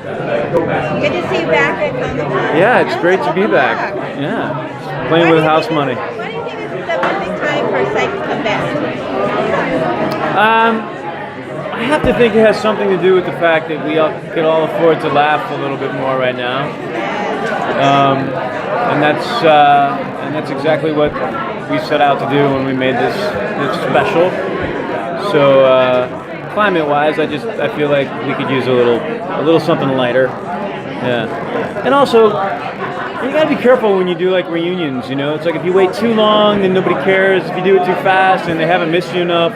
Good to see you back at Comic-Con. Yeah, it's great to be back. Yeah, playing with house money. Why do you think this is the perfect time for Psych to come back? I have to think it has something to do with the fact that we all could all afford to laugh a little bit more right now, and that's exactly what we set out to do when we made this special. So climate-wise, I feel like we could use a little something lighter. Yeah, and also you gotta be careful when you do like reunions. You know, it's like if you wait too long, then nobody cares. If you do it too fast and they haven't missed you enough,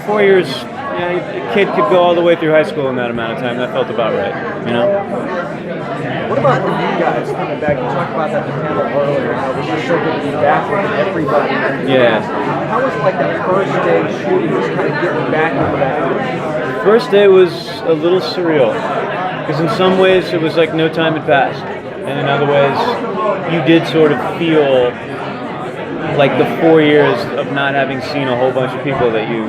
4 years. Yeah, a kid could go all the way through high school in that amount of time. That felt about right, you know? What about for you guys coming back? You talked about that in the panel earlier, how it was so good to be back with everybody. Yeah. How was it like that first day shooting, just kind of getting back into that? First day was a little surreal, because in some ways it was like no time had passed, and in other ways you did sort of feel like the 4 years of not having seen a whole bunch of people that you're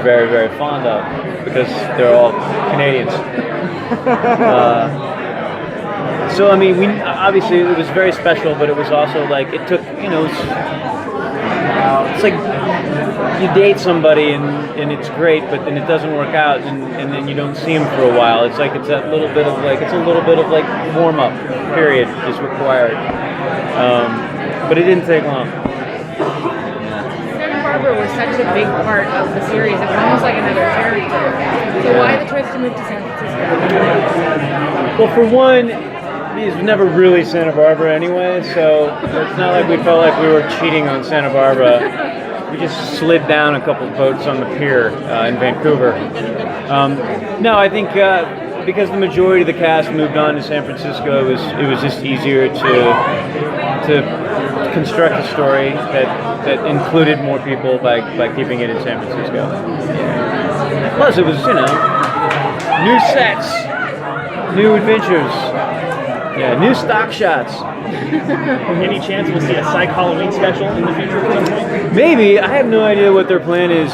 very, very fond of, because they're all Canadians. So I mean, we obviously it was very special, but it was also like it took, it's like you date somebody and it's great, but then it doesn't work out, and then you don't see them for a while. It's like it's a little bit of like warm up period is required, but it didn't take long. Was such a big part of the series. It was almost like another character. So why the choice to move to San Francisco? Well, for one, it's never really Santa Barbara anyway, so it's not like we felt like we were cheating on Santa Barbara. We just slid down a couple boats on the pier in Vancouver. No, I think because the majority of the cast moved on to San Francisco, it was just easier to construct a story that included more people by keeping it in San Francisco. Plus, it was, new sets, new adventures, new stock shots. Any chance we'll see a Psych Halloween special in the future at some point? Maybe. I have no idea what their plan is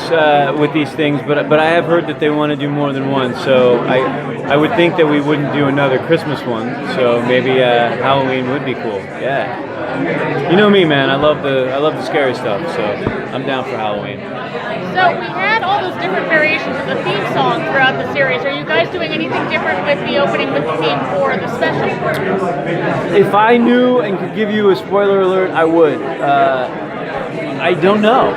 with these things, but I have heard that they want to do more than one. So I would think that we wouldn't do another Christmas one. So maybe Halloween would be cool. Yeah. You know me, man. I love the scary stuff. So I'm down for Halloween. So we had all those different variations of the theme song throughout the series. Are you guys doing anything different with the opening with the theme for the special? If I knew and could give you a spoiler alert, I would. I don't know.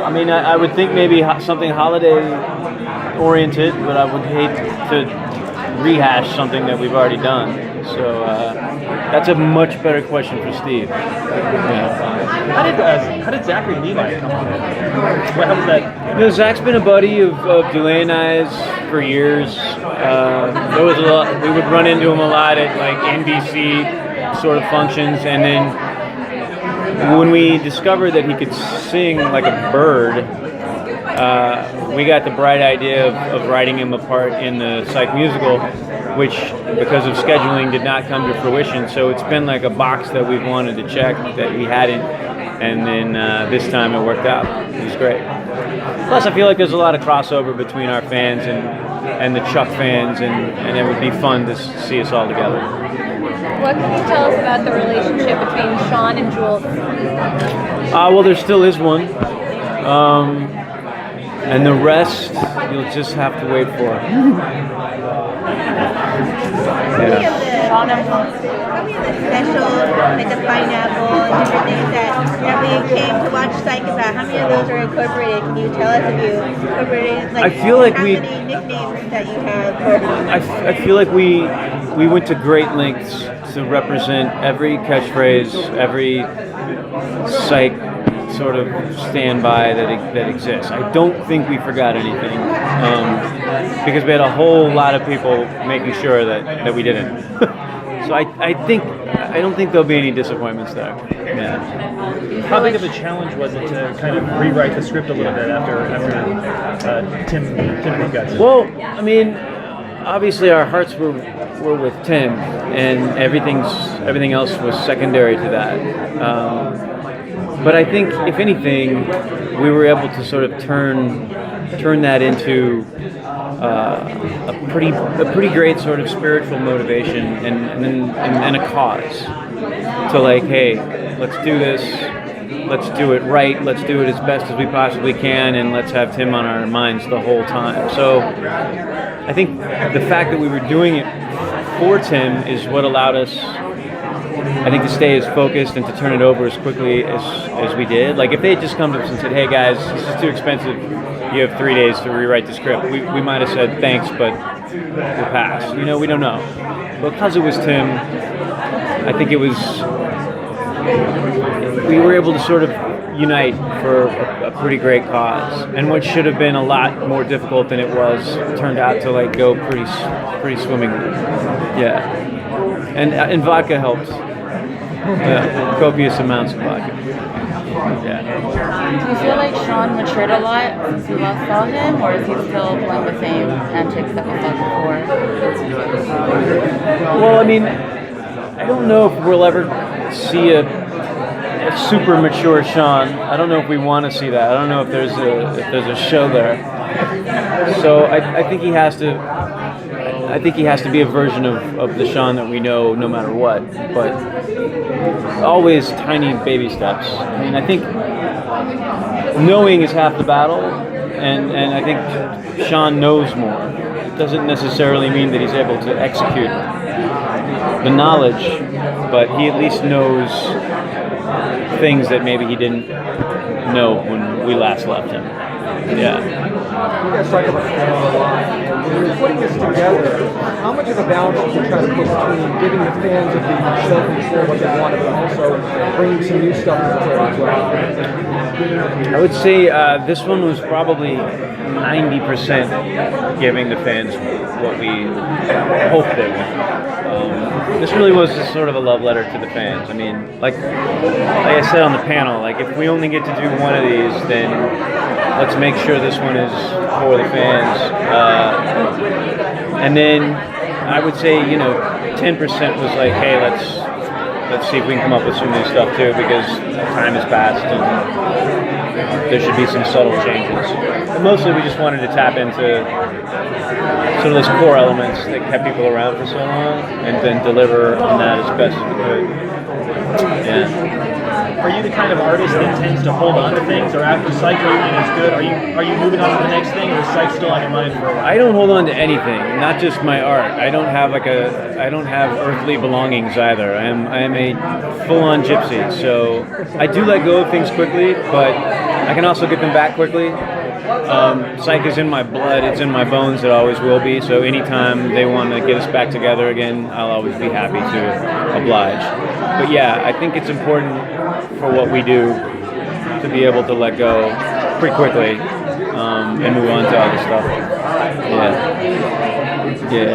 I mean, I would think maybe something holiday-oriented, but I would hate to rehash something that we've already done. So that's a much better question for Steve. How did Zachary Levi come on in? How was that? Zach's been a buddy of Dulé and I's for years. There was a lot. We would run into him a lot at like NBC sort of functions, and then when we discovered that he could sing like a bird, we got the bright idea of writing him a part in the Psych musical, which, because of scheduling, did not come to fruition. So it's been like a box that we've wanted to check that we hadn't, and then this time it worked out. It was great. Plus, I feel like there's a lot of crossover between our fans and the Chuck fans, and it would be fun to see us all together. What can you tell us about the relationship between Shawn and Jules? Well, there still is one. And the rest, you'll just have to wait for. How many of the specials, like the pineapple and different things that we came to watch Psych about, how many of those are incorporated? Can you tell us if you incorporated, like, I feel like how many nicknames that you have? I feel like we went to great lengths to represent every catchphrase, every Psych sort of standby that exists. I don't think we forgot anything, because we had a whole lot of people making sure that we didn't. So I don't think there'll be any disappointments there. Yeah. How big of a challenge was it to kind of rewrite the script a little bit after Tim got sick? Well, I mean, obviously our hearts were with Tim, and everything else was secondary to that. But I think, if anything, we were able to sort of turn that into a pretty great sort of spiritual motivation and a cause to like, hey, let's do this, let's do it right, let's do it as best as we possibly can, and let's have Tim on our minds the whole time. So I think the fact that we were doing it for Tim is what allowed us, I think, to stay as focused and to turn it over as quickly as we did. Like if they had just come to us and said, hey guys, this is too expensive, you have 3 days to rewrite the script, we might have said thanks, but we'll pass. You know, we don't know. Because it was Tim, I think it was, we were able to sort of unite for a pretty great cause. And what should have been a lot more difficult than it was turned out to like go pretty swimmingly. Yeah. And vodka helped. Yeah, copious amounts of vodka. Yeah. Do you feel like Shawn matured a lot since you last saw him, or is he still playing the same antics that we saw before? Well, I mean, I don't know if we'll ever see a super mature Shawn. I don't know if we want to see that. I don't know if there's a show there. So I think he has to. I think he has to be a version of the Shawn that we know, no matter what. But always tiny baby steps. I mean, I think knowing is half the battle, and I think Shawn knows more. It doesn't necessarily mean that he's able to execute the knowledge, but he at least knows things that maybe he didn't know when we last left him. Yeah. You guys talk about the a lot. When you're putting this together, how much of a balance did you try to put between giving the fans of the show control what they wanted, but also bringing some new stuff to the table as well? I would say this one was probably 90% giving the fans what we hoped they would. This really was just sort of a love letter to the fans. I mean, like I said on the panel, like if we only get to do one of these, then let's make sure this one is for the fans. And then I would say, 10% was like, hey, let's see if we can come up with some new stuff too, because time has passed and there should be some subtle changes. But mostly we just wanted to tap into sort of those core elements that kept people around for so long, and then deliver on that as best as we could. Yeah. Are you the kind of artist that tends to hold on to things, or after Psych everything is good? Are you moving on to the next thing, or is Psych still on your mind for a while? I don't hold on to anything, not just my art. I don't have earthly belongings either. I am a full-on gypsy. So I do let go of things quickly, but I can also get them back quickly. Psych is in my blood, it's in my bones, it always will be, so anytime they want to get us back together again, I'll always be happy to oblige. But yeah, I think it's important for what we do to be able to let go pretty quickly and move on to other stuff. Yeah. Do you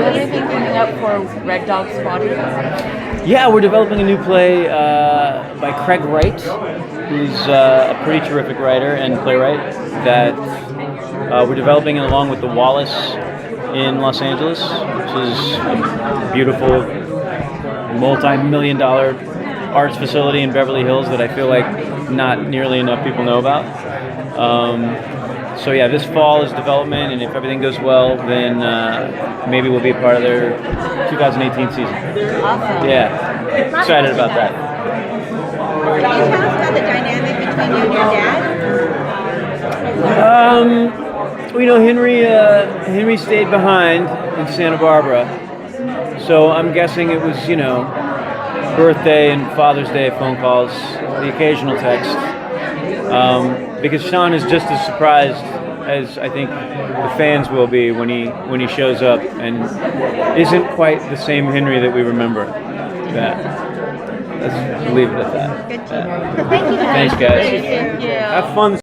have anything coming up for Red Dog Squadron? Yeah, we're developing a new play by Craig Wright, who's a pretty terrific writer and playwright that we're developing along with the Wallace in Los Angeles, which is a beautiful multi-million-dollar arts facility in Beverly Hills that I feel like not nearly enough people know about. So yeah, this fall is development, and if everything goes well, then maybe we'll be a part of their 2018 season. Awesome. Yeah, excited about that. Can you tell us about the dynamic between you and your dad? Henry stayed behind in Santa Barbara, so I'm guessing it was, birthday and Father's Day phone calls, the occasional text, because Shawn is just as surprised as I think the fans will be when he shows up and isn't quite the same Henry that we remember. Yeah. Let's leave it at that. Good team. Thank you guys. Thanks, guys. Thank you. Have fun.